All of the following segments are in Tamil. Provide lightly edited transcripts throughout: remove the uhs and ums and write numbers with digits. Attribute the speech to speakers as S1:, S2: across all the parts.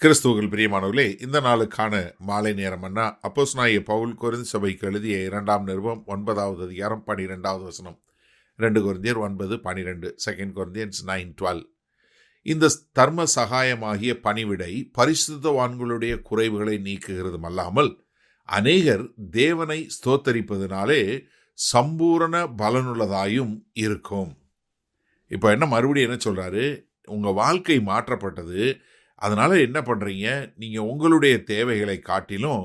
S1: கிறிஸ்துவுக்குள் பிரியமானவர்களே, இந்த நாளுக்கான மாலை நேரம்னா அப்போஸ்தலனாகிய பவுல் கொரிந்து சபைக்கு எழுதிய 2ஆம் நிருபம் 9வது அதிகாரம் 12வது வசனம். 2 கொரிந்தியர் 9:12, 2 Corinthians 9:12. இந்த தர்ம சகாயமாகிய பணிவிடை பரிசுத்தவான்களுடைய குறைவுகளை நீக்குகிறதும் அல்லாமல் அநேகர் தேவனை ஸ்தோத்தரிப்பதனாலே சம்பூரண பலனுள்ளதாயும் இருக்கும். இப்போ மறுபடியும் என்ன சொல்றாரு? உங்க வாழ்க்கை மாற்றப்பட்டது. அதனால என்ன பண்றீங்க? நீங்க உங்களுடைய தேவைகளை காட்டிலும்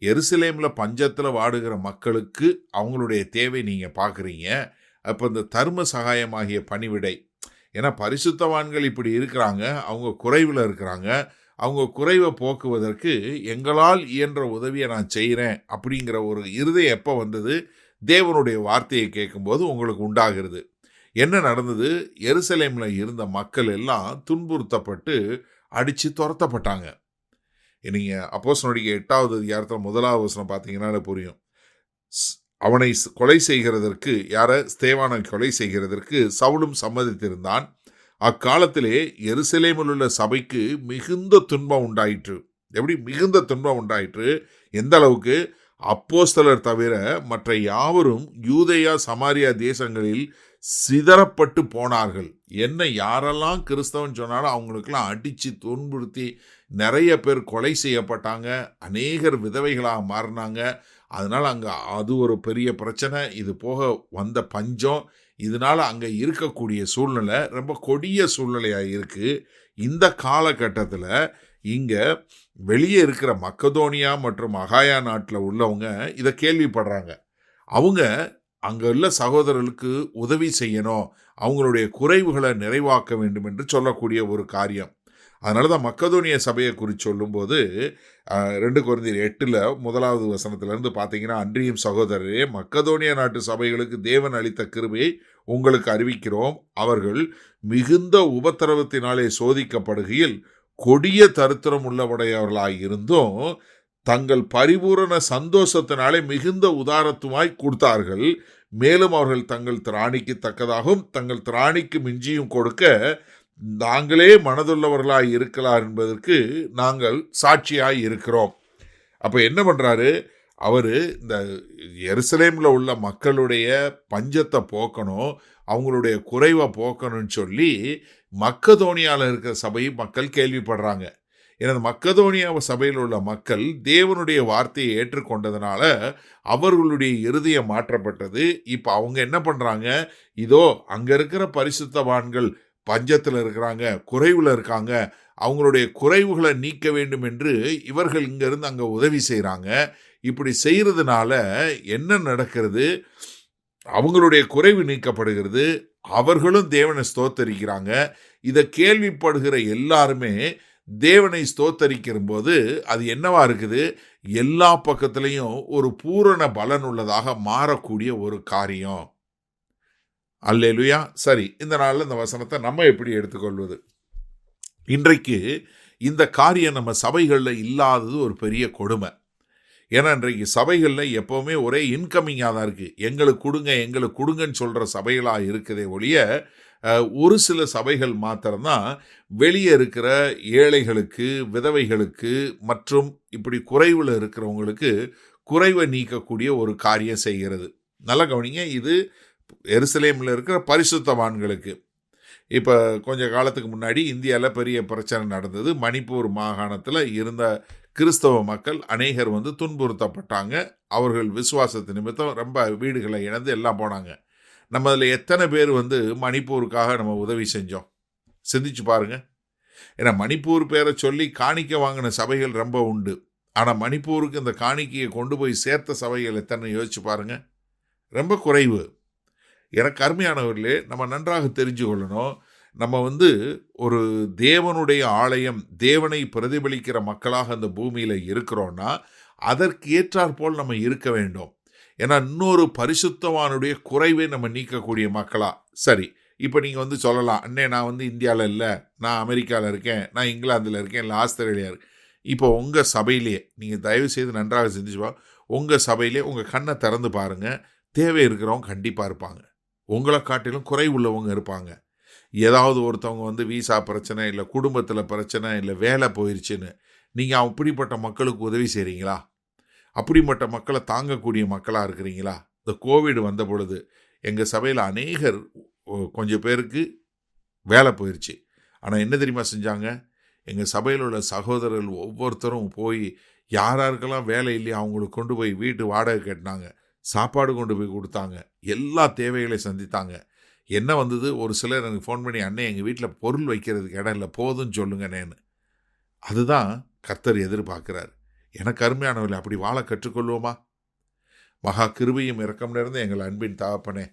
S1: எருசலேம்ல பஞ்சத்துல வாடுகிற மக்களுக்கு அவங்களுடைய தேவை நீங்க பார்க்குறீங்க. அப்போ இந்த தர்ம சகாயமாகிய பணிவிடை, ஏன்னா பரிசுத்தவான்கள் இப்படி இருக்கிறாங்க, அவங்க குறைவில் இருக்கிறாங்க, அவங்க குறைவை போக்குவதற்கு எங்களால் இயன்ற உதவியை நான் செய்கிறேன் அப்படிங்கிற ஒரு இருதயம் எப்போ வந்தது? தேவனுடைய வார்த்தையை கேட்கும்போது உங்களுக்கு உண்டாகிறது. என்ன நடந்தது? எருசலேம்ல இருந்த மக்கள் எல்லாம் துன்புறுத்தப்பட்டு அடித்து துரத்தப்பட்டாங்க. நீங்கள் அப்போஸ்தலனுடைய 8வது அதிகாரத்தில் 1வது வசனம் பார்த்தீங்கன்னா புரியும். அவனை கொலை செய்கிறதற்கு, ஸ்தேவானை கொலை செய்கிறதற்கு சவுலும் சம்மதித்திருந்தான். அக்காலத்திலே எருசலேமில் உள்ள சபைக்கு மிகுந்த துன்பம் உண்டாயிற்று. எப்படி மிகுந்த துன்பம் உண்டாயிற்று? எந்த அளவுக்கு? அப்போஸ்தலர் தவிர மற்ற யாவரும் யூதேயா சமாரியா தேசங்களில் சிதறப்பட்டு போனார்கள். யாரெல்லாம் கிறிஸ்தவன் சொன்னாலும் அவங்களுக்கெல்லாம் அடித்து துன்புறுத்தி நிறைய பேர் கொலை செய்யப்பட்டாங்க. அநேகர் விதவைகளாக மாறினாங்க. அதனால் அங்கே அது ஒரு பெரிய பிரச்சனை. இது போக வந்த பஞ்சம், இதனால் அங்கே இருக்கக்கூடிய சூழ்நிலை ரொம்ப கொடிய சூழ்நிலையாக இருக்குது. இந்த காலகட்டத்தில் இங்கே வெளியே இருக்கிற மக்கதோனியா மற்றும் அகாயா நாட்டில் உள்ளவங்க இதை கேள்விப்படுறாங்க. அவங்க அங்கே உள்ள சகோதரர்களுக்கு உதவி செய்யணும், அவங்களுடைய குறைவுகளை நிறைவாக்க வேண்டும் என்று சொல்லக்கூடிய ஒரு காரியம். அதனால தான் மக்கதோனிய சபையை குறித்து சொல்லும்போது 2 கொரிந்தியர் 8 1வது வசனத்திலிருந்து பார்த்தீங்கன்னா, அன்றியும் சகோதரரே, மக்கதோனியா நாட்டு சபைகளுக்கு தேவன் அளித்த கிருபையை உங்களுக்கு அறிவிக்கிறோம். அவர்கள் மிகுந்த உபத்திரவத்தினாலே சோதிக்கப்படுகையில் கொடிய தரித்திரம் உள்ளவடையவர்களாய் இருந்தும் தங்கள் பரிபூரண சந்தோஷத்தினாலே மிகுந்த உதாரத்துமாய் கொடுத்தார்கள். மேலும் அவர்கள் தங்கள் திராணிக்கு தக்கதாகவும் தங்கள் திராணிக்கு மிஞ்சியும் கொடுக்க நாங்களே மனதுள்ளவர்களாய் இருக்கலாம் என்பதற்கு நாங்கள் சாட்சியாய் இருக்கிறோம். அப்போ என்ன பண்ணுறாரு அவர்? இந்த எருசலேமில் உள்ள மக்களுடைய பஞ்சத்தை போக்கணும், அவங்களுடைய குறைவை போக்கணும்னு சொல்லி மக்கதோனியாவில் இருக்கிற சபை மக்கள் கேள்விப்படுறாங்க. எனது மக்கதோனியா சபையில் உள்ள மக்கள் தேவனுடைய வார்த்தையை ஏற்றுக்கொண்டதுனால அவர்களுடைய இருதயம் மாற்றப்பட்டது. இப்போ அவங்க என்ன பண்ணுறாங்க? இதோ அங்கே இருக்கிற பரிசுத்தவான்கள் பஞ்சத்தில் இருக்கிறாங்க, குறைவில் இருக்காங்க, அவங்களுடைய குறைவுகளை நீக்க வேண்டும் என்று இவர்கள் இங்கேருந்து அங்கே உதவி செய்கிறாங்க. இப்படி செய்கிறதுனால என்ன நடக்கிறது? அவங்களுடைய குறைவு நீக்கப்படுகிறது, அவர்களும் தேவனை ஸ்தோத்தரிக்கிறாங்க. இதை கேள்விப்படுகிற எல்லாருமே தேவனை ஸ்தோத்தரிக்கிற போது அது என்னவா இருக்குது? எல்லா பக்கத்திலையும் ஒரு பூரண பலன் உள்ளதாக மாறக்கூடிய ஒரு காரியம். அல்லேலூயா. சரி, இந்த நாளில் இந்த வசனத்தை நம்ம எப்படி எடுத்துக்கொள்வது? இன்றைக்கு இந்த காரியம் நம்ம சபைகளில் இல்லாதது ஒரு பெரிய கொடுமை. ஏன்னா இன்றைக்கு சபைகளில் எப்போவுமே ஒரே இன்கமிங்காக தான் இருக்குது. எங்களுக்கு கொடுங்கன்னு சொல்கிற சபைகளாக இருக்குதே ஒழிய ஒரு சில சபைகள் மாத்திரம்தான் வெளியே இருக்கிற ஏழைகளுக்கு, விதவைகளுக்கு மற்றும் இப்படி குறைவில் இருக்கிறவங்களுக்கு குறைவை நீக்கக்கூடிய ஒரு காரியம் செய்கிறது. நல்லா கவனிங்க, இது எருசலேமில் இருக்கிற பரிசுத்தவான்களுக்கு. இப்போ கொஞ்ச காலத்துக்கு முன்னாடி இந்தியாவில் பெரிய பிரச்சனை நடந்தது. மணிப்பூர் மாகாணத்தில் இருந்த கிறிஸ்தவ மக்கள் அநேகர் துன்புறுத்தப்பட்டாங்க. அவர்கள் விசுவாசத்து நிமித்தம் ரொம்ப வீடுகளை இழந்து எல்லாம் போனாங்க. நம்ம அதில் எத்தனை பேர் மணிப்பூருக்காக நம்ம உதவி செஞ்சோம்? சிந்திச்சு பாருங்க. ஏன்னா மணிப்பூர் பேரை சொல்லி காணிக்கை வாங்கின சபைகள் ரொம்ப உண்டு. ஆனால் மணிப்பூருக்கு இந்த காணிக்கையை கொண்டு போய் சேர்த்த சபைகள் எத்தனை யோசிச்சு பாருங்க. ரொம்ப குறைவு. எனக்கு அருமையானவர்களே, நம்ம நன்றாக தெரிஞ்சு கொள்ளணும். நம்ம ஒரு தேவனுடைய ஆலயம், தேவனை பிரதிபலிக்கிற மக்களாக அந்த பூமியில் இருக்கிறோன்னா அதற்கு ஏற்றாற்போல் நம்ம இருக்க வேண்டும். ஏன்னா இன்னொரு பரிசுத்தவானுடைய குறைவை நம்ம நீக்கக்கூடிய மக்களா. சரி, இப்போ நீங்கள் சொல்லலாம், அண்ணே நான் இந்தியாவில் இல்லை, நான் அமெரிக்காவில் இருக்கேன், நான் இங்கிலாந்தில் இருக்கேன், இல்லை ஆஸ்திரேலியா இருக்கேன். இப்போ உங்கள் சபையிலேயே நீங்கள் தயவு செய்து நன்றாக சிந்திச்சுப்பா, உங்கள் சபையிலே உங்கள் கண்ணை திறந்து பாருங்கள். தேவை இருக்கிறவங்க கண்டிப்பாக இருப்பாங்க, உங்களை காட்டிலும் குறை உள்ளவங்க இருப்பாங்க. ஏதாவது ஒருத்தவங்க வந்து விசா பிரச்சனை, இல்லை குடும்பத்தில் பிரச்சனை, இல்லை வேலை போயிடுச்சுன்னு நீங்கள் அப்படிப்பட்ட மக்களுக்கு உதவி செய்கிறீங்களா? அப்படிப்பட்ட மக்களை தாங்கக்கூடிய மக்களாக இருக்கிறீங்களா? இந்த கோவிட் வந்த பொழுது எங்கள் சபையில் அநேகர் கொஞ்சம் பேருக்கு வேலை போயிடுச்சு. ஆனால் என்ன தெரியுமா செஞ்சாங்க? எங்கள் சபையில் உள்ள சகோதரர்கள் ஒவ்வொருத்தரும் போய் யாராருக்கெல்லாம் வேலை இல்லையா அவங்களுக்கு கொண்டு போய் வீட்டு வாடகை கட்டினாங்க, சாப்பாடு கொண்டு போய் கொடுத்தாங்க, எல்லா தேவைகளையும் சந்தித்தாங்க. என்ன வந்தது, ஒரு சிலர் எனக்கு ஃபோன் பண்ணி, அண்ணே எங்கள் வீட்டில் பொருள் வைக்கிறதுக்கு இடம் இல்லை, போதும்னு சொல்லுங்கண்ணேன்னு. அதுதான் கர்த்தர் எதிர்பார்க்கிறார். எனக்கு அருமையானவர்களே, அப்படி வாழ கற்றுக்கொள்வோமா? மகா கிருபையும் இரக்கம் நிறைந்த எங்கள் அன்பின் தகப்பனே,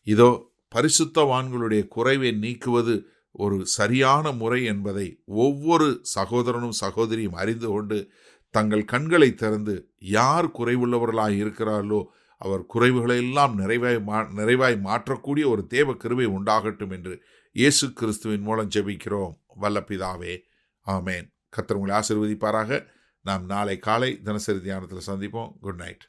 S1: இதோ பரிசுத்தவான்களுடைய குறைவை நீக்குவது ஒரு சரியான முறை என்பதை ஒவ்வொரு சகோதரனும் சகோதரியும் அறிந்து கொண்டு தங்கள் கண்களை திறந்து யார் குறைவுள்ளவர்களாக இருக்கிறார்களோ அவர் குறைவுகளெல்லாம் நிறைவாய் மாற்றக்கூடிய ஒரு தேவ கிருபை உண்டாகட்டும் என்று இயேசு கிறிஸ்துவின் மூலம் ஜெபிக்கிறோம் வல்ல பிதாவே, ஆமேன். கர்த்தர் உங்களை ஆசீர்வதிப்பாராக. நாம் நாளை காலை தினசரி தியானத்தில் சந்திப்போம். Good night.